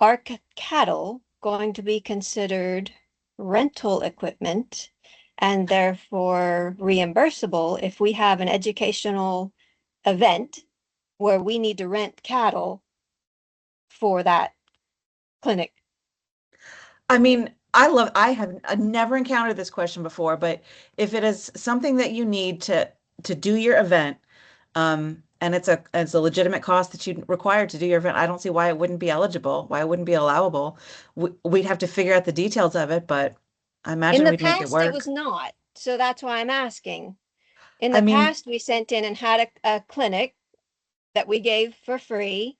are cattle going to be considered rental equipment and therefore reimbursable if we have an educational event where we need to rent cattle for that clinic? I mean, I have never encountered this question before, but if it is something that you need to do your event, and it's a legitimate cost that you require to do your event, I don't see why it wouldn't be eligible, why it wouldn't be allowable. We'd have to figure out the details of it, but I In imagine the we'd make it past, it was work. not. So that's why I'm asking. In I the mean, past, we sent in and had a clinic that we gave for free,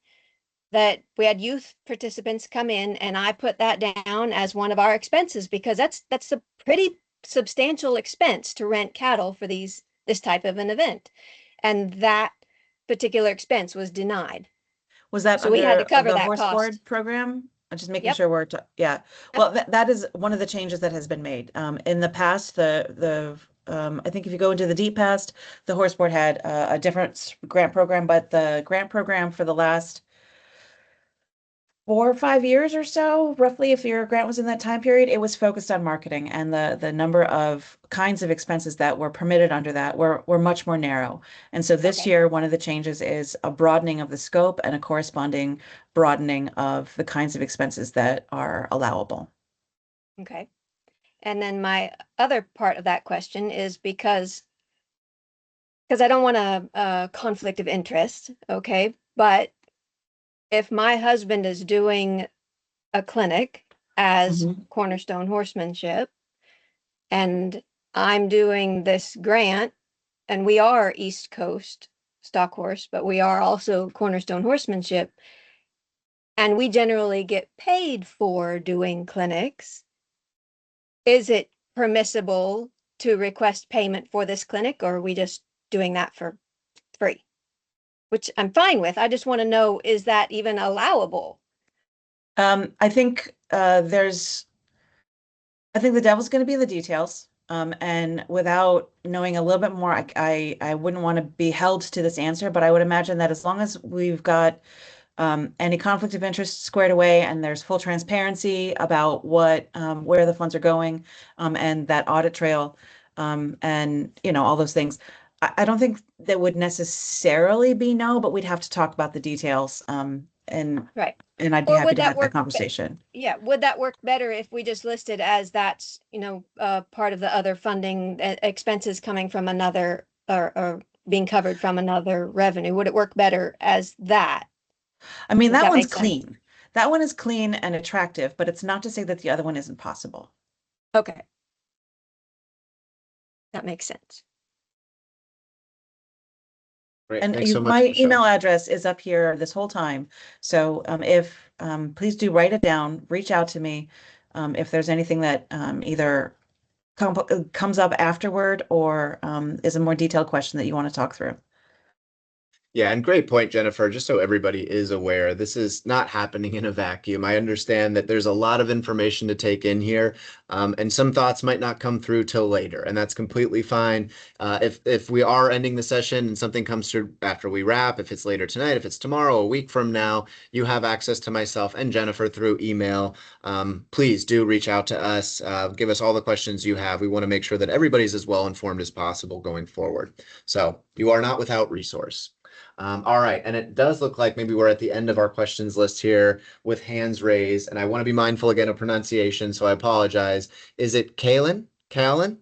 that we had youth participants come in, and I put that down as one of our expenses because that's a pretty substantial expense to rent cattle for this type of an event. And that particular expense was denied. was that So we had to under cover the that horse board cost. program? I'm just making Yep. sure yeah. Yep. Well, that is one of the changes that has been made. In the past, I think if you go into the deep past, the horse board had a different grant program, but the grant program for the last 4 or 5 years or so, roughly, if your grant was in that time period, it was focused on marketing, and the number of kinds of expenses that were permitted under that were much more narrow. And so this Okay. year, one of the changes is a broadening of the scope and a corresponding broadening of the kinds of expenses that are allowable. Okay. And then my other part of that question is because I don't want a conflict of interest, okay? But if my husband is doing a clinic as Mhm. Cornerstone Horsemanship, and I'm doing this grant, and we are East Coast Stock Horse, but we are also Cornerstone Horsemanship, and we generally get paid for doing clinics, is it permissible to request payment for this clinic, or are we just doing that for free? Which I'm fine with. I just want to know, is that even allowable? I think I think the devil's going to be in the details. And without knowing a little bit more, I wouldn't want to be held to this answer, but I would imagine that as long as we've got any conflict of interest squared away and there's full transparency about where the funds are going, and that audit trail, and all those things, I don't think that would necessarily be no, but we'd have to talk about the details, Right. and I'd be Or happy would to that have that work? conversation. Yeah, would that work better if we just listed as that's, part of the other funding expenses coming from another, or being covered from another revenue? Would it work better as that? I mean, Does that that one's make sense? clean. That one is clean and attractive, but it's not to say that the other one isn't possible. Okay. That makes sense. Great. And Thanks so much, my Michelle. email address is up here this whole time. So please do write it down, reach out to me if there's anything that either comes up afterward or is a more detailed question that you want to talk through. Yeah, and great point, Jennifer. Just so everybody is aware, this is not happening in a vacuum. I understand that there's a lot of information to take in here, and some thoughts might not come through till later, and that's completely fine. If we are ending the session and something comes through after we wrap, if it's later tonight, if it's tomorrow, a week from now, you have access to myself and Jennifer through email. Please do reach out to us. Give us all the questions you have. We want to make sure that everybody's as well informed as possible going forward. So you are not without resource. All right, and it does look like maybe we're at the end of our questions list here with hands raised, and I want to be mindful again of pronunciation, so I apologize. Is it Kaylin? Kaylin?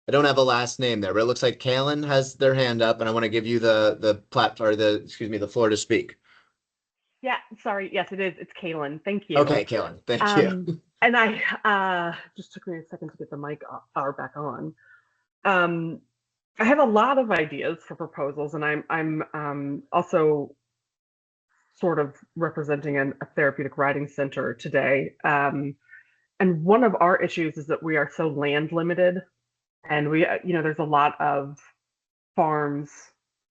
I don't have a last name there, but it looks like Kaylin has their hand up, and I want to give you the platform, or the floor to speak. Yeah, sorry. Yes, it is. It's Kaylin. Thank you. Okay, Kaylin, thank you. And I just took me a second to get the mic back on. I have a lot of ideas for proposals, and I'm also sort of representing a therapeutic riding center today. And one of our issues is that we are so land limited, and there's a lot of farms,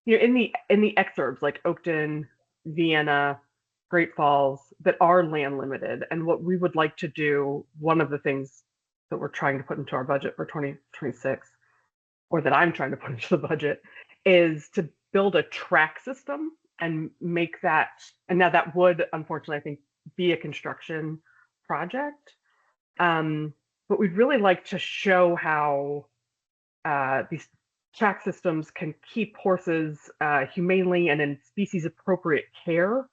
in the exurbs like Oakton, Vienna, Great Falls that are land limited. And what we would like to do, one of the things that we're trying to put into our budget for 2026, or that I'm trying to put into the budget, is to build a track system and make that, and now that would unfortunately, I think, be a construction project. But we'd really like to show how these track systems can keep horses humanely and in species appropriate care,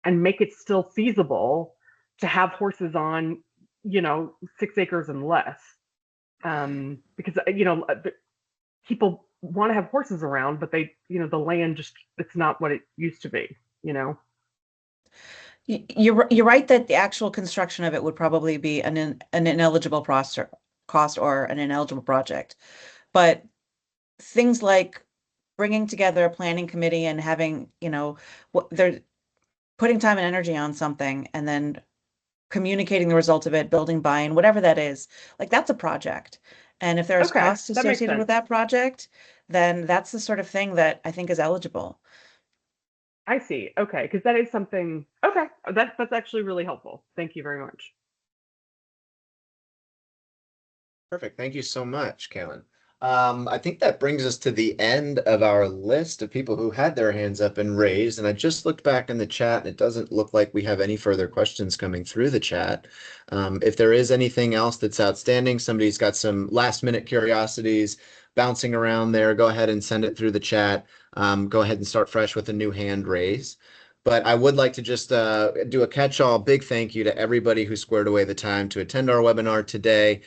and make it still feasible to have horses on, 6 acres and less. Because, people want to have horses around, but they, the land just, it's not what it used to be, You're right that the actual construction of it would probably be an ineligible cost or an ineligible project. But things like bringing together a planning committee and having, what they're putting time and energy on something and then communicating the result of it, building buy-in, whatever that is, like that's a project. And if there's Okay, costs that makes associated with sense. that project, then that's the sort of thing that I think is eligible. I see. Okay, because that is something. Okay, that's actually really helpful. Thank you very much. Perfect. Thank you so much, Kaylin. I think that brings us to the end of our list of people who had their hands up and raised. And I just looked back in the chat, and it doesn't look like we have any further questions coming through the chat. If there is anything else that's outstanding, somebody's got some last minute curiosities bouncing around there, go ahead and send it through the chat. Go ahead and start fresh with a new hand raise. But I would like to just do a catch-all big thank you to everybody who squared away the time to attend our webinar today.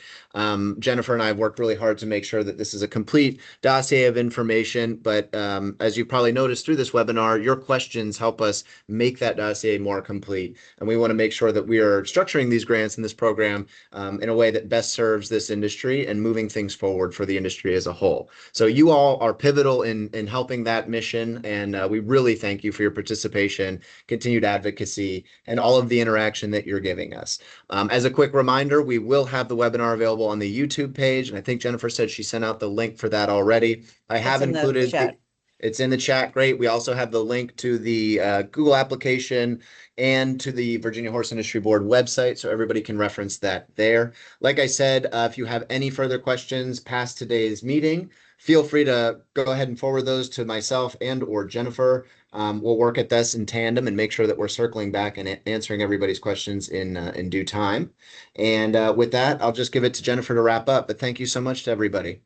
Jennifer and I have worked really hard to make sure that this is a complete dossier of information, but as you probably noticed through this webinar, your questions help us make that dossier more complete. And we want to make sure that we are structuring these grants in this program in a way that best serves this industry and moving things forward for the industry as a whole. So you all are pivotal in helping that mission, and we really thank you for your participation, continued advocacy, and all of the interaction that you're giving us. As a quick reminder, we will have the webinar available on the YouTube page, and I think Jennifer said she sent out the link for that already. I have included it's in the chat. Great. We also have the link to the Google application and to the Virginia Horse Industry Board website, so everybody can reference that there. Like I said, if you have any further questions past today's meeting, feel free to go ahead and forward those to myself and or Jennifer. We'll work at this in tandem and make sure that we're circling back and answering everybody's questions in due time. And with that, I'll just give it to Jennifer to wrap up. But thank you so much to everybody.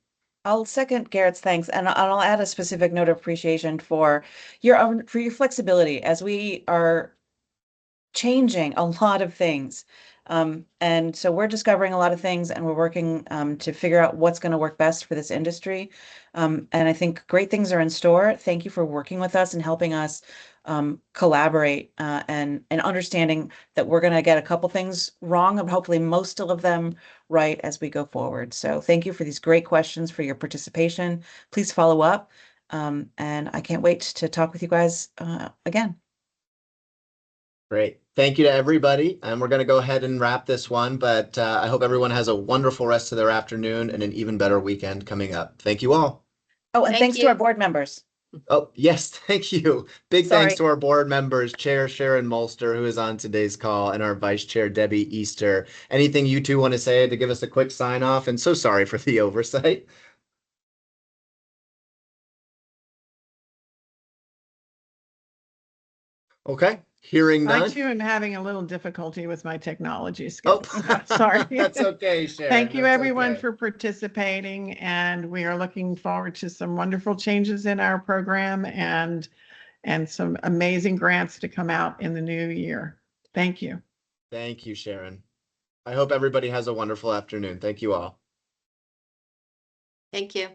I'll second Garrett's thanks, and I'll add a specific note of appreciation for your flexibility as we are changing a lot of things. And so we're discovering a lot of things, and we're working to figure out what's going to work best for this industry. And I think great things are in store. Thank you for working with us and helping us collaborate and understanding that we're going to get a couple things wrong and hopefully most of them right as we go forward. So thank you for these great questions, for your participation. Please follow up. And I can't wait to talk with you guys again. Great. Thank you to everybody. And we're going to go ahead and wrap this one, but I hope everyone has a wonderful rest of their afternoon and an even better weekend coming up. Thank you all. Oh, and thanks to our board members. Oh, yes, thank you. Big thanks to our board members, Chair Sharon Molster, who is on today's call, and our Vice Chair, Debbie Easter. Anything you two want to say to give us a quick sign off? And so sorry for the oversight. Okay. Hearing none. I too am having a little difficulty with my technology skills. Oh. Sorry. That's okay, Sharon. Thank you everyone for participating, and we are looking forward to some wonderful changes in our program and some amazing grants to come out in the new year. Thank you. Thank you, Sharon. I hope everybody has a wonderful afternoon. Thank you all. Thank you.